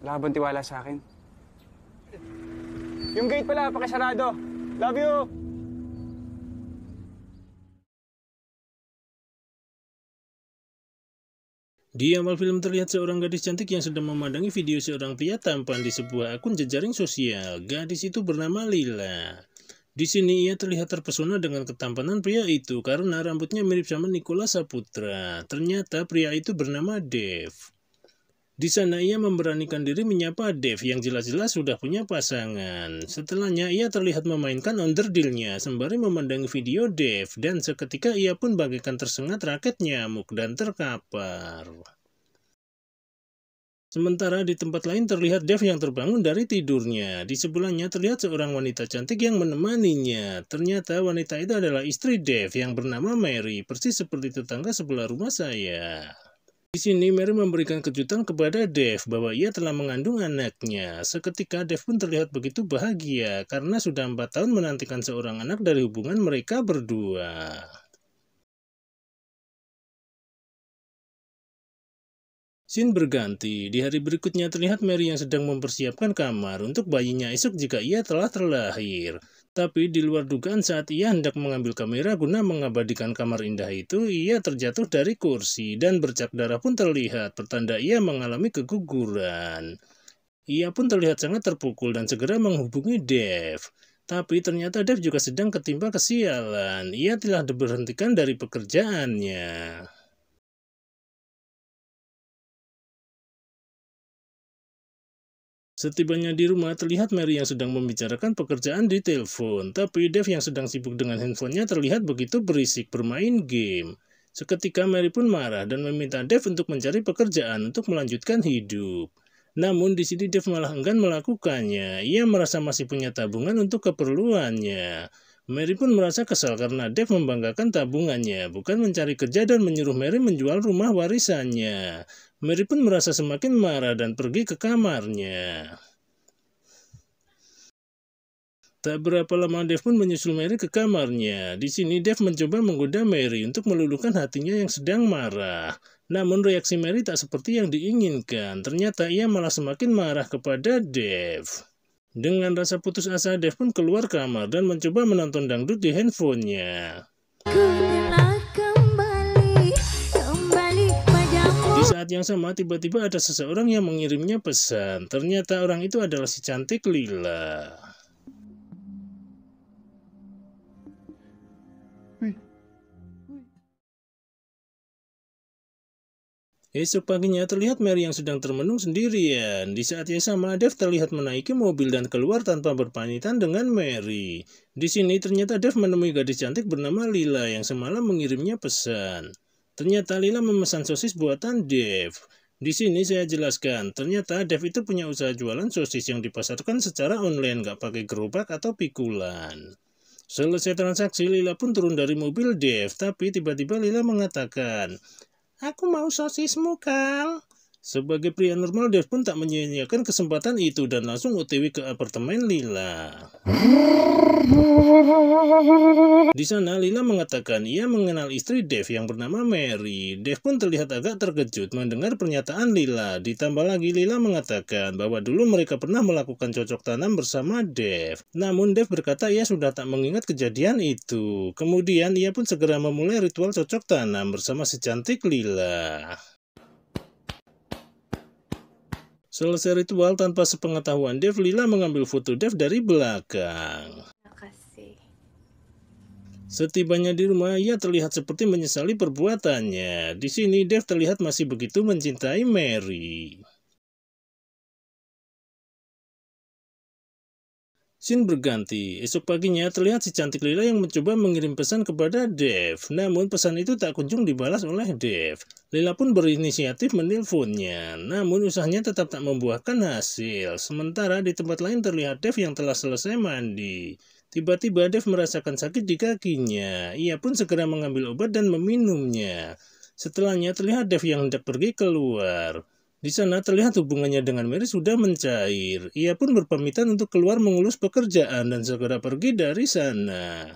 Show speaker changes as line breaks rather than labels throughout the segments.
Wala ka bang tiwala sa akin? Yung gate pala, pakisarado. Love you!
Di awal film terlihat seorang gadis cantik yang sedang memandangi video seorang pria tampan di sebuah akun jejaring sosial. Gadis itu bernama Lila. Di sini ia terlihat terpesona dengan ketampanan pria itu karena rambutnya mirip sama Nicholas Saputra. Ternyata pria itu bernama Dev. Di sana ia memberanikan diri menyapa Dev yang jelas-jelas sudah punya pasangan. Setelahnya ia terlihat memainkan onderdilnya sembari memandangi video Dev dan seketika ia pun bagaikan tersengat raket nyamuk dan terkapar. Sementara di tempat lain terlihat Dev yang terbangun dari tidurnya. Di sebelahnya terlihat seorang wanita cantik yang menemaninya. Ternyata wanita itu adalah istri Dev yang bernama Mary, persis seperti tetangga sebelah rumah saya. Di sini Mary memberikan kejutan kepada Dev bahwa ia telah mengandung anaknya. Seketika Dev pun terlihat begitu bahagia karena sudah 4 tahun menantikan seorang anak dari hubungan mereka berdua. Scene berganti, di hari berikutnya terlihat Mary yang sedang mempersiapkan kamar untuk bayinya esok jika ia telah terlahir. Tapi di luar dugaan saat ia hendak mengambil kamera guna mengabadikan kamar indah itu, ia terjatuh dari kursi dan bercak darah pun terlihat, pertanda ia mengalami keguguran. Ia pun terlihat sangat terpukul dan segera menghubungi Dev. Tapi ternyata Dev juga sedang ketimpa kesialan, ia telah diberhentikan dari pekerjaannya. Setibanya di rumah, terlihat Mary yang sedang membicarakan pekerjaan di telepon, tapi Dev yang sedang sibuk dengan handphonenya terlihat begitu berisik bermain game. Seketika Mary pun marah dan meminta Dev untuk mencari pekerjaan untuk melanjutkan hidup. Namun di sini Dev malah enggan melakukannya, ia merasa masih punya tabungan untuk keperluannya. Mary pun merasa kesal karena Dev membanggakan tabungannya, bukan mencari kerja dan menyuruh Mary menjual rumah warisannya. Mary pun merasa semakin marah dan pergi ke kamarnya. Tak berapa lama Dev pun menyusul Mary ke kamarnya. Di sini Dev mencoba menggoda Mary untuk meluluhkan hatinya yang sedang marah. Namun reaksi Mary tak seperti yang diinginkan. Ternyata ia malah semakin marah kepada Dev. Dengan rasa putus asa, Dev pun keluar kamar dan mencoba menonton dangdut di handphonenya. Di saat yang sama, tiba-tiba ada seseorang yang mengirimnya pesan. Ternyata orang itu adalah si cantik Lila. Esok paginya terlihat Mary yang sedang termenung sendirian. Di saat yang sama, Dev terlihat menaiki mobil dan keluar tanpa berpamitan dengan Mary. Di sini ternyata Dev menemui gadis cantik bernama Lila yang semalam mengirimnya pesan. Ternyata Lila memesan sosis buatan Dev. Di sini saya jelaskan, ternyata Dev itu punya usaha jualan sosis yang dipasarkan secara online, gak pakai gerobak atau pikulan. Selesai transaksi, Lila pun turun dari mobil Dev, tapi tiba-tiba Lila mengatakan, "Aku mau sosismu, Kang." Sebagai pria normal, Dev pun tak menyia-nyiakan kesempatan itu dan langsung OTW ke apartemen Lila. Di sana, Lila mengatakan ia mengenal istri Dev yang bernama Mary. Dev pun terlihat agak terkejut mendengar pernyataan Lila. Ditambah lagi, Lila mengatakan bahwa dulu mereka pernah melakukan cocok tanam bersama Dev. Namun Dev berkata ia sudah tak mengingat kejadian itu. Kemudian ia pun segera memulai ritual cocok tanam bersama si cantik Lila. Selesai ritual, tanpa sepengetahuan Dev, Lila mengambil foto Dev dari belakang. Setibanya di rumah, ia terlihat seperti menyesali perbuatannya. Di sini Dev terlihat masih begitu mencintai Mary. Scene berganti, esok paginya terlihat si cantik Lila yang mencoba mengirim pesan kepada Dev. Namun pesan itu tak kunjung dibalas oleh Dev. Lila pun berinisiatif menelponnya, namun usahanya tetap tak membuahkan hasil. Sementara di tempat lain terlihat Dev yang telah selesai mandi. Tiba-tiba Dev merasakan sakit di kakinya. Ia pun segera mengambil obat dan meminumnya. Setelahnya terlihat Dev yang hendak pergi keluar. Di sana terlihat hubungannya dengan Mary sudah mencair. Ia pun berpamitan untuk keluar mengurus pekerjaan dan segera pergi dari sana.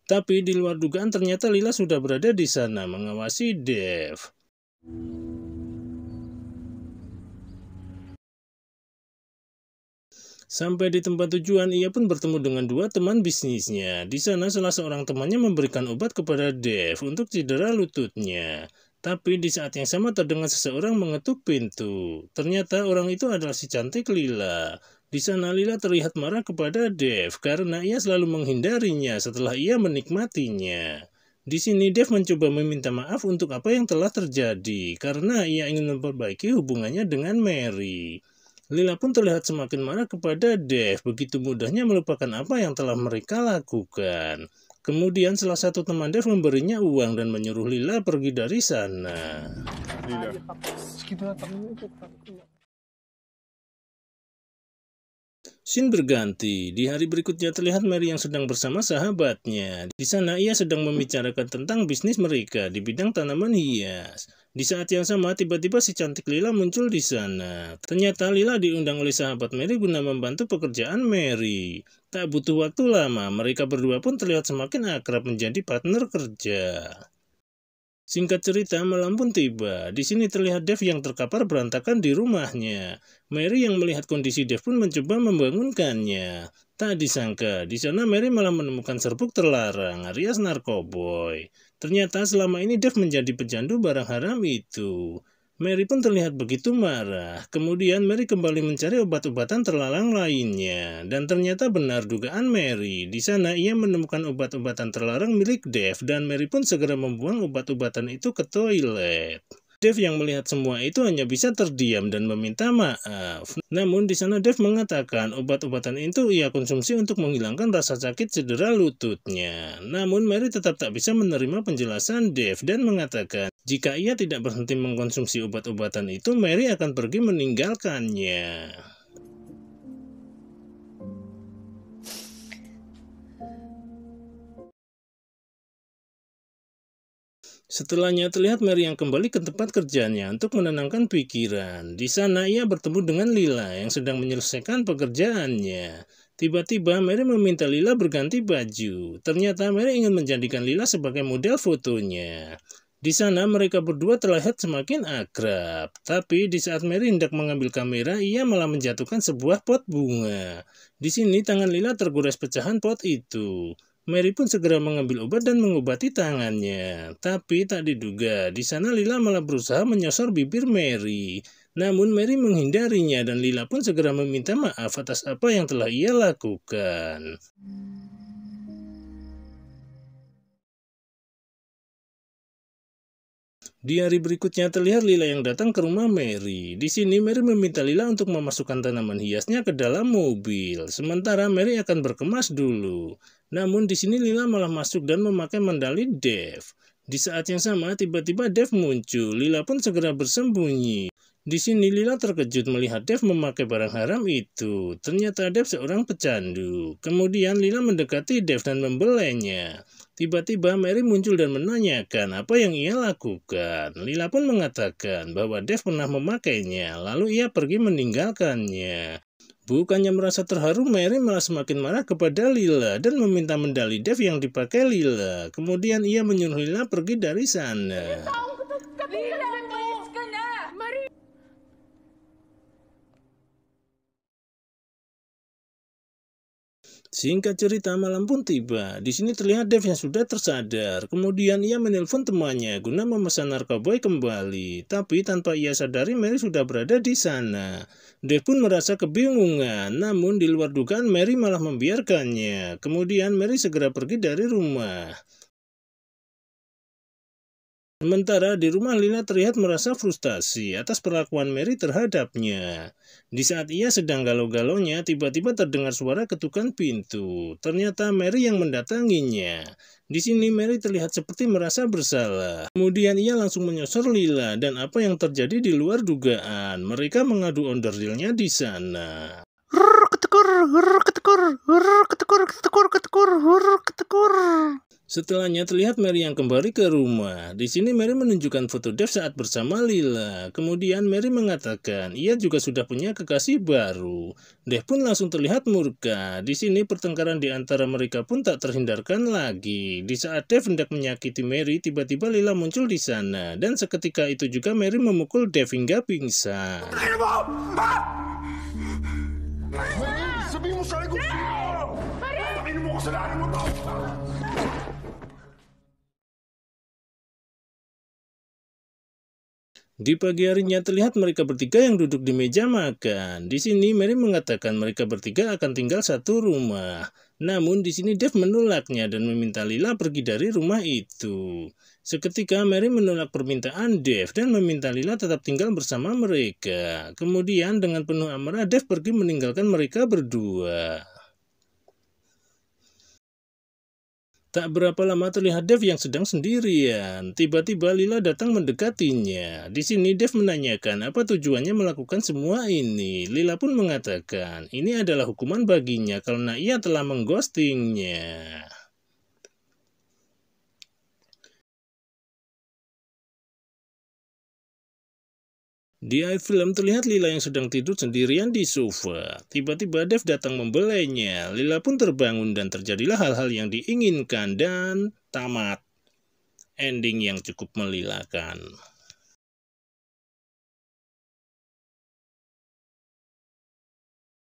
Tapi di luar dugaan ternyata Lila sudah berada di sana mengawasi Dev. Sampai di tempat tujuan, ia pun bertemu dengan dua teman bisnisnya. Di sana salah seorang temannya memberikan obat kepada Dev untuk cedera lututnya. Tapi di saat yang sama terdengar seseorang mengetuk pintu. Ternyata orang itu adalah si cantik Lila. Di sana Lila terlihat marah kepada Dev karena ia selalu menghindarinya setelah ia menikmatinya. Di sini Dev mencoba meminta maaf untuk apa yang telah terjadi karena ia ingin memperbaiki hubungannya dengan Mary. Lila pun terlihat semakin marah kepada Dev, begitu mudahnya melupakan apa yang telah mereka lakukan. Kemudian salah satu teman Dev memberinya uang dan menyuruh Lila pergi dari sana.
Lila.
Scene berganti. Di hari berikutnya terlihat Mary yang sedang bersama sahabatnya. Di sana ia sedang membicarakan tentang bisnis mereka di bidang tanaman hias. Di saat yang sama tiba-tiba si cantik Lila muncul di sana. Ternyata Lila diundang oleh sahabat Mary guna membantu pekerjaan Mary. Tak butuh waktu lama, mereka berdua pun terlihat semakin akrab menjadi partner kerja. Singkat cerita, malam pun tiba. Di sini terlihat Dev yang terkapar berantakan di rumahnya. Mary yang melihat kondisi Dev pun mencoba membangunkannya. Tak disangka, di sana Mary malah menemukan serbuk terlarang alias narkoboy. Ternyata selama ini Dev menjadi pecandu barang haram itu. Mary pun terlihat begitu marah. Kemudian Mary kembali mencari obat-obatan terlarang lainnya. Dan ternyata benar dugaan Mary. Di sana ia menemukan obat-obatan terlarang milik Dev dan Mary pun segera membuang obat-obatan itu ke toilet. Dev yang melihat semua itu hanya bisa terdiam dan meminta maaf. Namun di sana Dev mengatakan obat-obatan itu ia konsumsi untuk menghilangkan rasa sakit cedera lututnya. Namun Mary tetap tak bisa menerima penjelasan Dev dan mengatakan jika ia tidak berhenti mengkonsumsi obat-obatan itu, Mary akan pergi meninggalkannya. Setelahnya terlihat Mary yang kembali ke tempat kerjanya untuk menenangkan pikiran. Di sana ia bertemu dengan Lila yang sedang menyelesaikan pekerjaannya. Tiba-tiba Mary meminta Lila berganti baju. Ternyata Mary ingin menjadikan Lila sebagai model fotonya. Di sana mereka berdua terlihat semakin akrab. Tapi di saat Mary hendak mengambil kamera, ia malah menjatuhkan sebuah pot bunga. Di sini tangan Lila tergores pecahan pot itu. Mary pun segera mengambil obat dan mengobati tangannya. Tapi tak diduga, di sana Lila malah berusaha menyosor bibir Mary. Namun Mary menghindarinya dan Lila pun segera meminta maaf atas apa yang telah ia lakukan. Di hari berikutnya terlihat Lila yang datang ke rumah Mary. Di sini Mary meminta Lila untuk memasukkan tanaman hiasnya ke dalam mobil. Sementara Mary akan berkemas dulu. Namun di sini Lila malah masuk dan memakai medali Dev. Di saat yang sama tiba-tiba Dev muncul. Lila pun segera bersembunyi. Di sini Lila terkejut melihat Dev memakai barang haram itu. Ternyata Dev seorang pecandu. Kemudian Lila mendekati Dev dan membelainya. Tiba-tiba Mary muncul dan menanyakan apa yang ia lakukan. Lila pun mengatakan bahwa Dev pernah memakainya, lalu ia pergi meninggalkannya. Bukannya merasa terharu, Mary malah semakin marah kepada Lila dan meminta medali Dev yang dipakai Lila. Kemudian ia menyuruh Lila pergi dari sana. Singkat cerita, malam pun tiba. Di sini terlihat Dev yang sudah tersadar. Kemudian ia menelpon temannya guna memesan narkoboy kembali. Tapi tanpa ia sadari, Mary sudah berada di sana. Dev pun merasa kebingungan. Namun di luar dugaan, Mary malah membiarkannya. Kemudian Mary segera pergi dari rumah. Sementara di rumah Lila terlihat merasa frustasi atas perlakuan Mary terhadapnya. Di saat ia sedang galau-galaunya, tiba-tiba terdengar suara ketukan pintu. Ternyata Mary yang mendatanginya. Di sini Mary terlihat seperti merasa bersalah. Kemudian ia langsung menyosor Lila dan apa yang terjadi di luar dugaan. Mereka mengadu onderdilnya di sana. Setelahnya terlihat Mary yang kembali ke rumah. Di sini Mary menunjukkan foto Dev saat bersama Lila. Kemudian Mary mengatakan ia juga sudah punya kekasih baru. Dev pun langsung terlihat murka. Di sini pertengkaran di antara mereka pun tak terhindarkan lagi. Di saat Dev hendak menyakiti Mary, tiba-tiba Lila muncul di sana. Dan seketika itu juga Mary memukul Dev hingga pingsan.
mo sa likod ko! Takin mo, kasalanan mo to!
Di pagi harinya terlihat mereka bertiga yang duduk di meja makan. Di sini Mary mengatakan mereka bertiga akan tinggal satu rumah. Namun di sini Dave menolaknya dan meminta Lila pergi dari rumah itu. Seketika Mary menolak permintaan Dave dan meminta Lila tetap tinggal bersama mereka. Kemudian dengan penuh amarah Dave pergi meninggalkan mereka berdua. Tak berapa lama terlihat Dave yang sedang sendirian. Tiba-tiba Lila datang mendekatinya. Di sini Dave menanyakan apa tujuannya melakukan semua ini. Lila pun mengatakan ini adalah hukuman baginya karena ia telah mengghostingnya. Di akhir film terlihat Lila yang sedang tidur sendirian di sofa. Tiba-tiba Dave datang membelainya. Lila pun terbangun dan terjadilah hal-hal yang diinginkan dan tamat. Ending yang cukup melilakan.